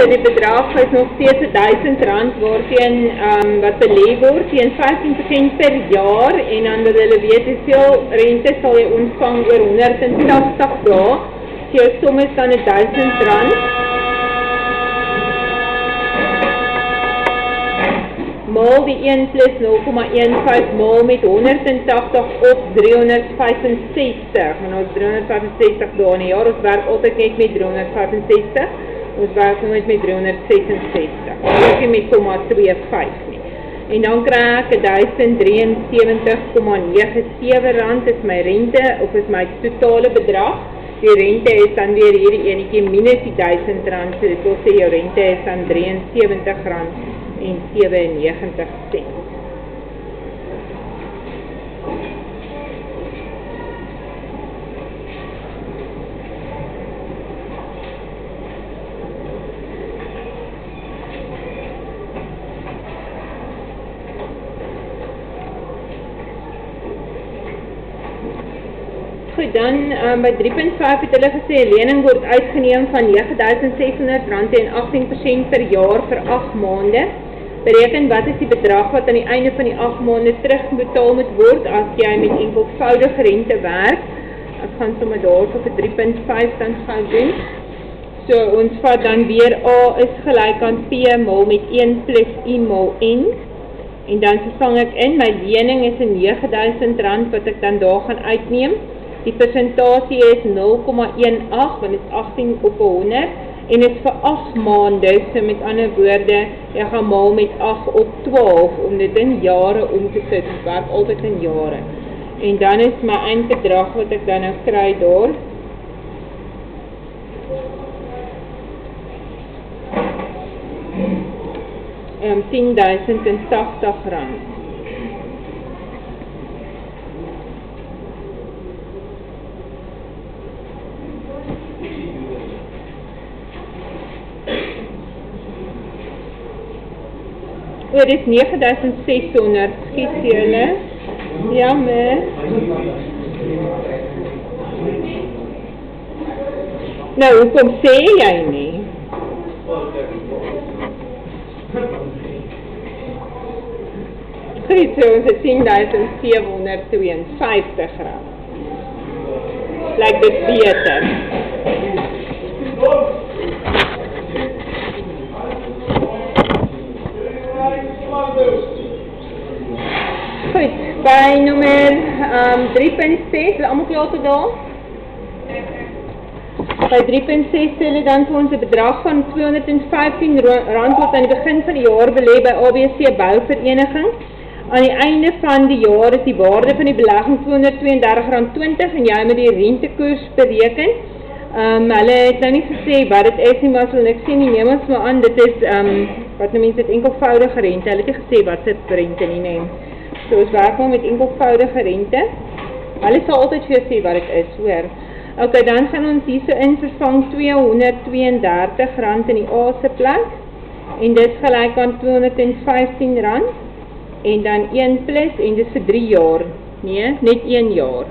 so die bedrag is nog steeds R1000 waarteen wat belê word teen 15% per jaar en dan wil hulle weet hoeveel rente sal jy ontvang oor 180 dae. So jou som is dan R1000. Maal die 1 plus 0,15 maal met 180 op 365. Want ons 365 dae in 'n jaar, ons werk altyd net met 365. Ons werk nooit met 366. Ook nie met 0,25 nie. En dan kry ek R1073,97 is my rente of is my totale bedrag. Die rente is dan weer hierdie enetjie minus die R1000, so dit wil sê jou rente is dan R73,97. Goed, dan by 3.5 het hulle gesê, lening word uitgeneem van R9.600 en 18% per jaar vir 8 maande. Bereken wat is die bedrag wat aan die einde van die 8 maande terugbetaal moet word as jy met enkelvoudige rente werk. Ek gaan sommer daarso vir 3.5 dan gaan doen. So ons vat dan weer A is gelyk aan P maal met 1 plus I maal N. En dan vervang ek in, my lening is R9.000 wat ek dan daar gaan uitneem. Die persentasie is 0,18, want dit is 18 op 100. En dit is vir 8 maande, so met ander woorde, jy gaan maal met 8 op 12, om dit in jare om te sit, dit werk altyd in jare. En dan is my eindbedrag wat ek dan nou kry daar. R10.080. Dit is 9.600, skiet julle. Jammer. Nou, hoekom sê jy nie? Goed, so ons het R10.752. Lyk dit beter. Goed, by nummer 3.6, is allemaal klaar tot daar? By 3.6 sê hulle dan vir ons 'n bedrag van R215 wat aan die begin van die jaar belê by ABC Bouvereniging. Aan die einde van die jaar is die waarde van die belegging R232.20 en jy moet die rentekoers bereken. Hulle het nou nie gesê wat dit is nie, maar as hulle niks sê nie, neem ons maar aan, dit is, wat nou mens het enkelvoudige rente, hulle het nie gesê wat se rente nie neem. So ons werk maar met enkelvoudige rente. Hulle sal altyd vir jou sê wat dit is, hoor. Ok, dan gaan ons hier so in vervang R232 in die A se plek. En dit is gelyk aan R215. En dan 1 plus, en dit is vir 3 jaar. Nee, net 1 jaar.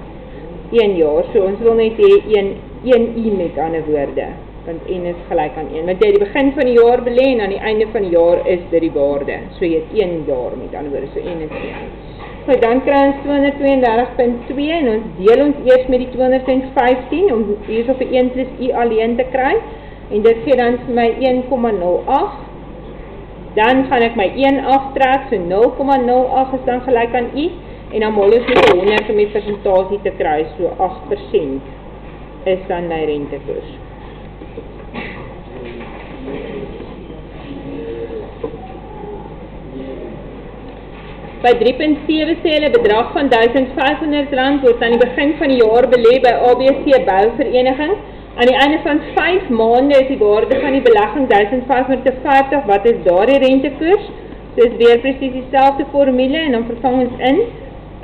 1 jaar, so ons wil net hê 1 I met ander woorde. Want N is gelyk aan 1. Want jy die begin van die jaar belê en aan die einde van die jaar is dit die waarde. So jy het 1 jaar met ander woorde, so N is 1. So dan kry ons 232.2 en ons deel ons eers met die 215 om hier so vir 1 plus I alleen te kry. En dit gee dan vir my 1,08. Dan gaan ek my 1 aftrek, so 0,08 is dan gelyk aan I. En dan maal ons met 100 om die persentasie te kry, so 8% is dan my rentekoers. By 3.7 sê hulle bedrag van R1.500 word aan die begin van die jaar belê by ABC Bouvereniging. Aan die einde van 5 maande is die waarde van die belegging R1.550. Wat is daar die rentekoers? So is weer presies dieselfde formule en dan vervang ons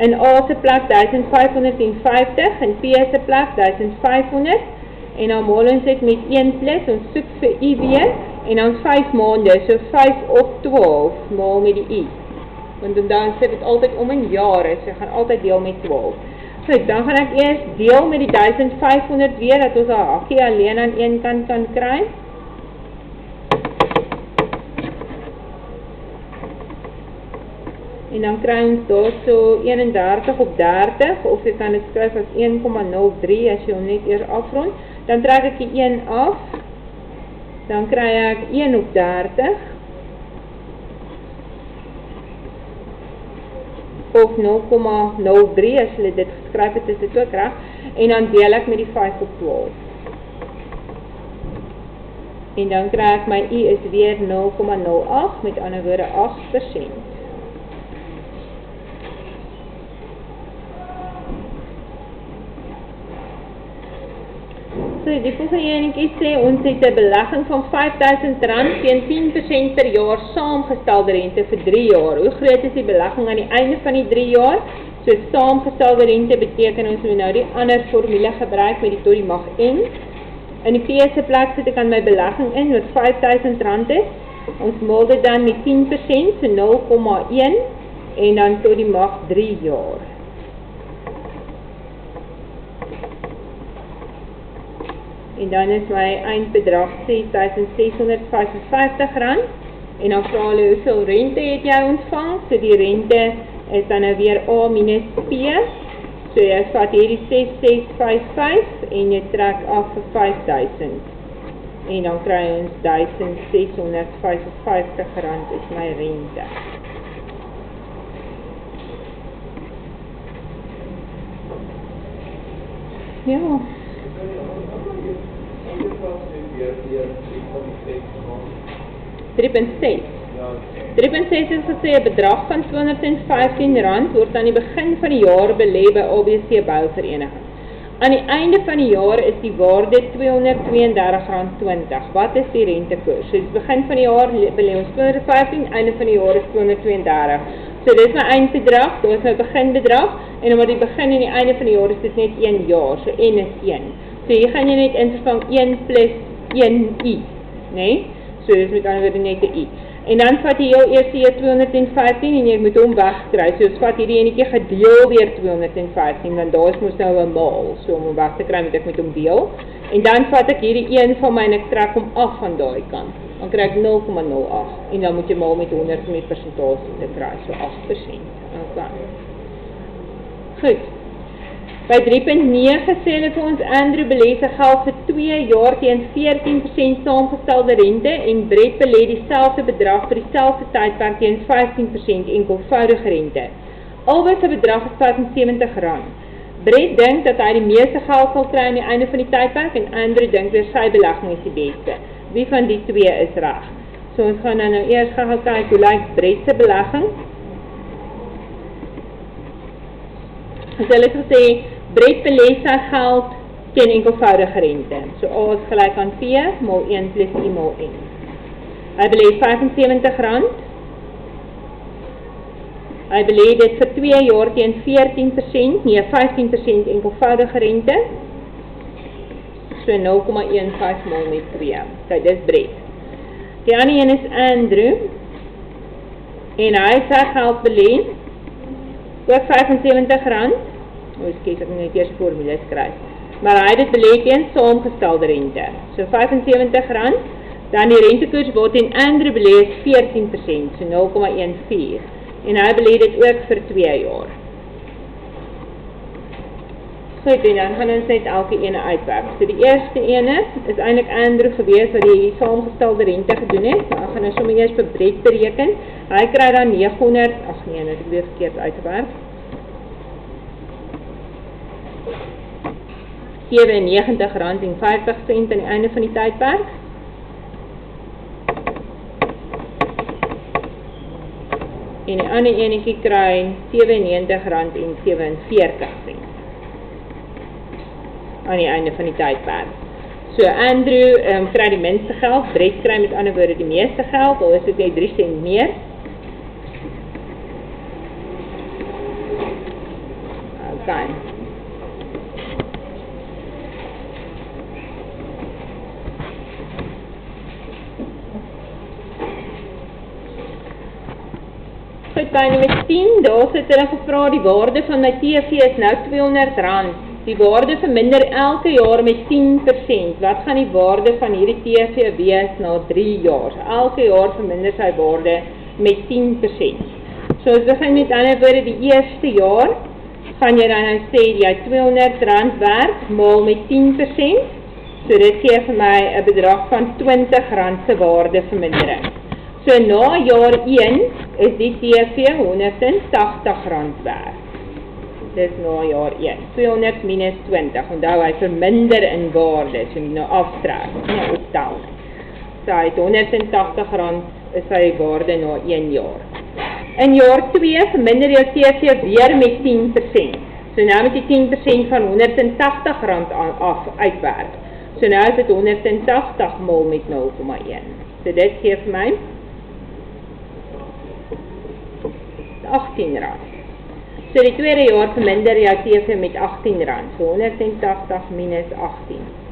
in A se plek R1.550 en P se plek R1.500 en dan maal ons dit met 1 plus, ons soek vir I weer en dan 5 maande, so 5 op 12 maal met die I. Want dan sit dit altyd om in jare, so gaan altyd deel met 12. Goed, dan gaan ek eers deel met die 1500 weer, dat ons al hakkie alleen aan een kant kan kry. En dan kry ons daar so 31 op 30, of jy kan dit skryf as 1,03 as jy hom net eers afrond. Dan trek ek die 1 af, dan kry ek 1 op 30, of 0,03 as jy dit geskryf het, is dit ook reg, en dan deel ek met die 5 op 12. En dan kry ek my I is weer 0,08, met ander woorde 8%. So, die volgende enetjie sê, ons het 'n belegging van R5000 teen 10% per jaar saamgestelde rente vir 3 jaar. Hoe groot is die belegging aan die einde van die 3 jaar? So, saamgestelde rente beteken ons moet nou die ander formule gebruik met die tot die mag n. In die P se plek sit ek aan my belegging in, wat R5000 is. Ons maal dit dan met 10%, so 0,1, en dan tot die mag 3 jaar. En dan is my eindbedrag R6655, en dan vra hulle hoeveel rente het jy ontvang, so die rente is dan nou weer A minus P, so jy vat hierdie 6655, en jy trek af vir 5000, en dan kry ons R1655 is my rente. Ja. 3.6. 3.6 is gesê, 'n bedrag van R215 word aan die begin van die jaar belê by ABC Bouvereniging. Aan die einde van die jaar is die waarde R232.20. Wat is die rentekoers? So, die begin van die jaar belê ons 215, einde van die jaar is 232. So, dit is my eindbedrag, dit is my beginbedrag, en omdat die begin en die einde van die jaar is dit net 1 jaar, so N is 1. So, hier gaan jy net invervang 1 plus 1i, nee? So, dit is met ander woorde net 'n i. En dan vat jy heel eers hier 215 en jy moet hom wegkry. So, ons vat hierdie enetjie gedeel deur 215, want daar is mos nou 'n maal. So, om hom weg te kry, moet ek met hom deel. En dan vat ek hierdie een van my en ek trek hom af van daai kant. Dan kry ek 0,08. En dan moet jy maal met 100 om die persentasie te kry, so 8%. Okay. Goed. By 3.9 sê hulle vir ons, Andrew belê sy geld vir 2 jaar teen 14% saamgestelde rente en Brett belê dieselfde bedrag vir dieselfde tydperk teen 15% enkelvoudige rente. Albei se bedrag is R75. Brett dink dat hy die meeste geld sal kry aan die einde van die tydperk en Andrew dink weer sy belegging is die beste. Wie van die twee is reg? So ons gaan nou eers gaan kyk hoe lyk Brett se belegging. So hulle het gesê, Brett belê sy geld teen enkelvoudige rente. So A is gelyk aan P, maal 1 plus I maal N. Hy belê R75. Hy belê dit vir 2 jaar teen 14%, nee 15% enkelvoudige rente. So 0,15 maal met 2. Kijk, dis Brett. Die ander een is Andrew. En hy sy geld belê ook R75. Ek moet net eers formules skryf. Maar hy het dit belê teen saamgestelde rente. So R75, dan die rentekoers wat in Andrew belê is 14%, so 0,14. En hy belê dit ook vir 2 jaar. Goed, en dan gaan ons net elke ene uitwerk. So die eerste ene is eintlik Andrew gewees wat die saamgestelde rente gedoen het. Nou gaan ons sommer eers vir Brett bereken. Hy kry dan 900, ag nee, dit het weer verkeerd uitgewerk. R97.50 aan die einde van die tydperk. En die ander enetjie kry R97.47 aan die einde van die tydperk. So Andrew kry die minste geld, Brett kry met ander woorde die meeste geld, al is dit net 3 sent meer. Okay. Goed, by nummer 10, daar sit hulle gevra, die waarde van my TV is nou R200. Die waarde verminder elke jaar met 10%. Wat gaan die waarde van hierdie TV wees na 3 jaar? Elke jaar verminder sy waarde met 10%. So ons begin met ander woorde die eerste jaar, gaan jy dan sê jy R200 werk, maal met 10%, so dit gee vir my 'n bedrag van R20 se waardevermindering. So na jaar 1 is die TV R180 werk. Dis na jaar 1, 200 minus 20, onthou hy verminder in waarde, so jy nou aftrek, nie optel. So hy het R180 is sy waarde na 1 jaar. In jaar 2 verminder jou TV weer met 10%. So nou met die 10% van R180 af uitwerk. So nou is dit 180 maal met 0,1. So dit gee vir my R18. So die tweede jaar verminder jou TV met R18. So 180 minus 18.